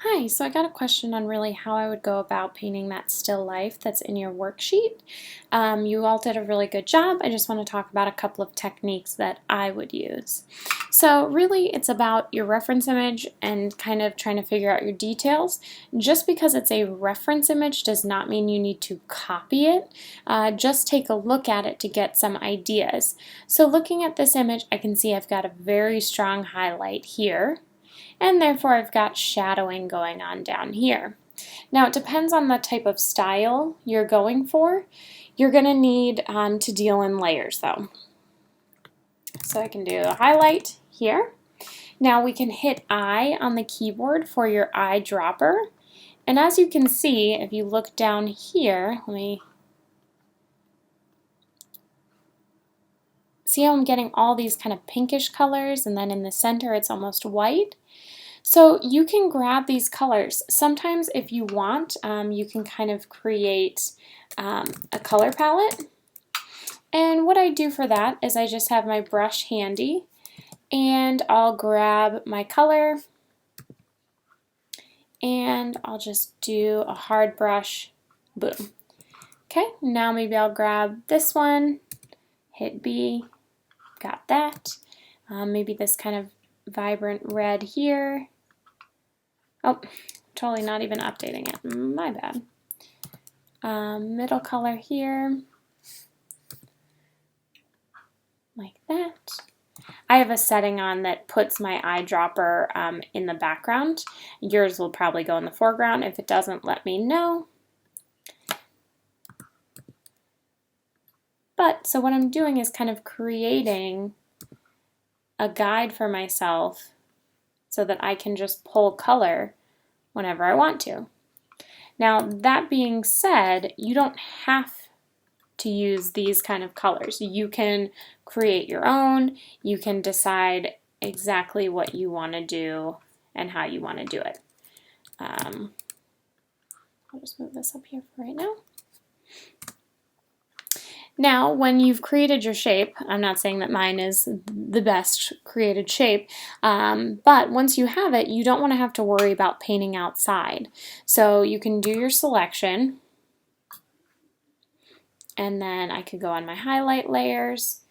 Hi, so I got a question on really how I would go about painting that still life that's in your worksheet. You all did a really good job. I just want to talk about a couple of techniques that I would use. So really it's about your reference image and kind of trying to figure out your details. Just because it's a reference image does not mean you need to copy it. Just take a look at it to get some ideas. So looking at this image, I can see I've got a very strong highlight here, and therefore I've got shadowing going on down here. Now it depends on the type of style you're going for. You're going to need to deal in layers though. So I can do a highlight here. Now we can hit I on the keyboard for your eyedropper. And as you can see, if you look down here, let me see how I'm getting all these kind of pinkish colors, and then in the center it's almost white. So you can grab these colors. Sometimes if you want, you can kind of create a color palette. And what I do for that is I just have my brush handy and I'll grab my color and I'll just do a hard brush, boom. Okay, now maybe I'll grab this one, hit B, got that. Maybe this kind of vibrant red here. Oh, totally not even updating it. My bad. Middle color here, like that. I have a setting on that puts my eyedropper in the background. Yours will probably go in the foreground. If it doesn't, let me know. But so what I'm doing is kind of creating a guide for myself so that I can just pull color whenever I want to. Now, that being said, you don't have to use these kind of colors. You can create your own. You can decide exactly what you want to do and how you want to do it. I'll just move this up here for right now. Now, when you've created your shape, I'm not saying that mine is the best created shape, but once you have it, you don't want to have to worry about painting outside. So you can do your selection, and then I could go on my highlight layers.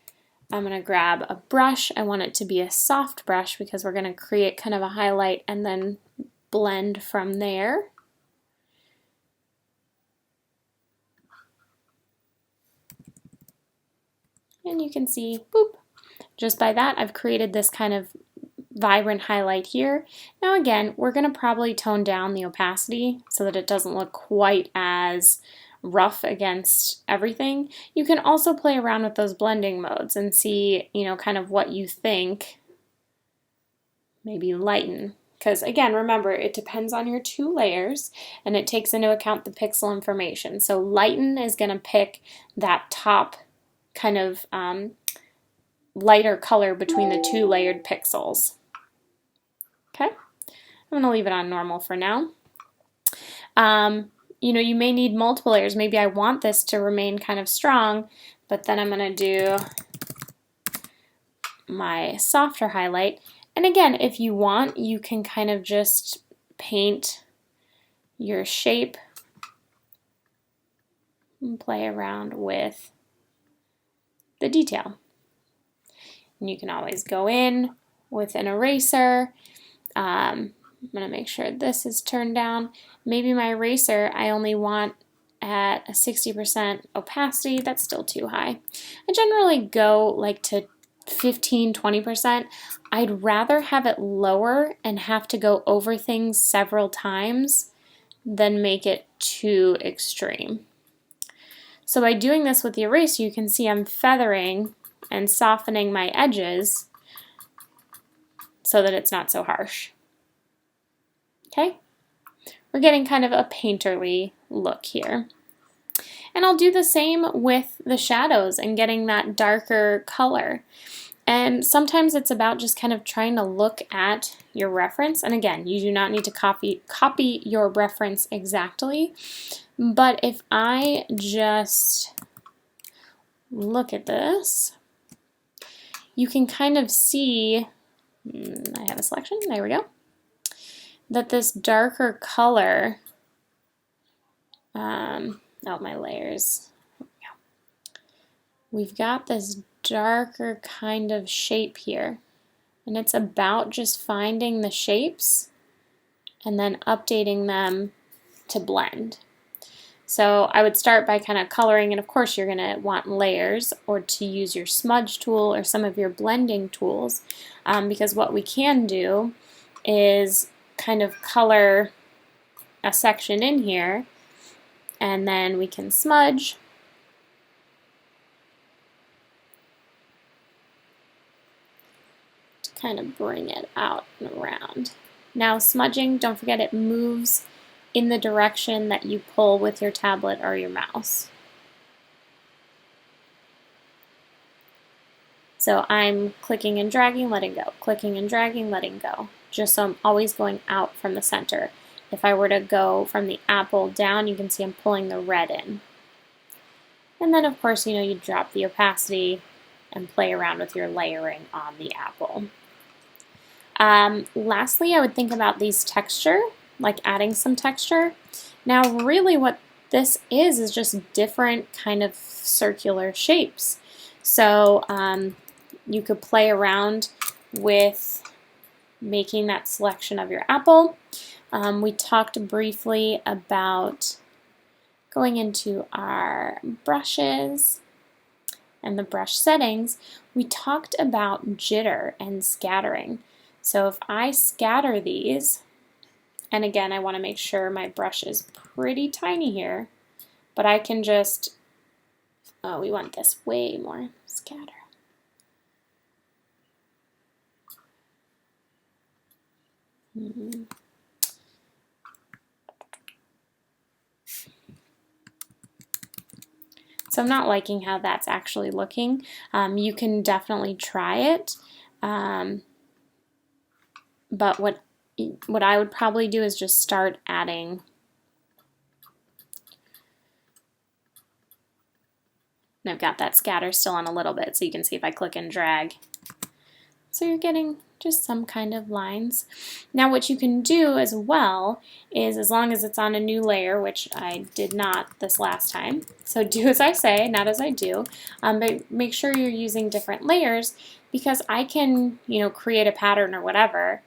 I'm going to grab a brush. I want it to be a soft brush because we're going to create kind of a highlight and then blend from there. And you can see, boop, just by that I've created this kind of vibrant highlight here. Now again, we're going to probably tone down the opacity so that it doesn't look quite as rough against everything. You can also play around with those blending modes and see, kind of what you think. Maybe lighten. Because again, remember, it depends on your two layers and it takes into account the pixel information. So lighten is going to pick that top kind of lighter color between the two layered pixels. Okay, I'm going to leave it on normal for now. You may need multiple layers. Maybe I want this to remain kind of strong, but then I'm going to do my softer highlight. And again, if you want, you can kind of just paint your shape and play around with the detail. And you can always go in with an eraser. I'm going to make sure this is turned down. Maybe my eraser I only want at a 60% opacity. That's still too high. I generally go like to 15–20%. I'd rather have it lower and have to go over things several times than make it too extreme. So by doing this with the eraser, you can see I'm feathering and softening my edges so that it's not so harsh. Okay? We're getting kind of a painterly look here. And I'll do the same with the shadows and getting that darker color. And sometimes it's about just kind of trying to look at your reference. And again, you do not need to copy your reference exactly. But if I just look at this, you can kind of see, I have a selection, there we go, that this darker color, oh, my layers. We've got this darker kind of shape here, and it's about just finding the shapes and then updating them to blend. So I would start by kind of coloring, and of course you're going to want layers or to use your smudge tool or some of your blending tools, because what we can do is kind of color a section in here, and then we can smudge. To kind of bring it out and around. Now smudging, don't forget it moves in the direction that you pull with your tablet or your mouse. So I'm clicking and dragging, letting go, clicking and dragging, letting go, just so I'm always going out from the center. If I were to go from the apple down, you can see I'm pulling the red in. And then of course, you drop the opacity and play around with your layering on the apple. Lastly, I would think about these texture, like adding some texture. Now really what this is just different kind of circular shapes. So you could play around with making that selection of your apple. We talked briefly about going into our brushes and the brush settings. We talked about jitter and scattering. So if I scatter these, and again I want to make sure my brush is pretty tiny here, but I can just, oh, we want this way more, scatter. So I'm not liking how that's actually looking. You can definitely try it, but what I would probably do is just start adding. And I've got that scatter still on a little bit, so you can see if I click and drag. So you're getting just some kind of lines. Now what you can do as well is, as long as it's on a new layer, which I did not this last time, so do as I say, not as I do, but make sure you're using different layers, because I can, create a pattern or whatever.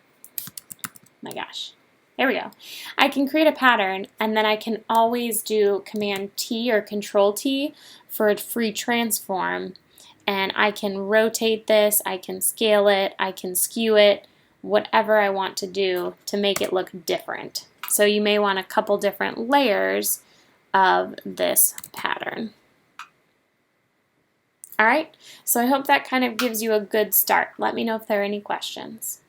My gosh. There we go. I can create a pattern, and then I can always do Command T or Control T for a free transform, and I can rotate this, I can scale it, I can skew it, whatever I want to do to make it look different. So you may want a couple different layers of this pattern. All right, so I hope that kind of gives you a good start. Let me know if there are any questions.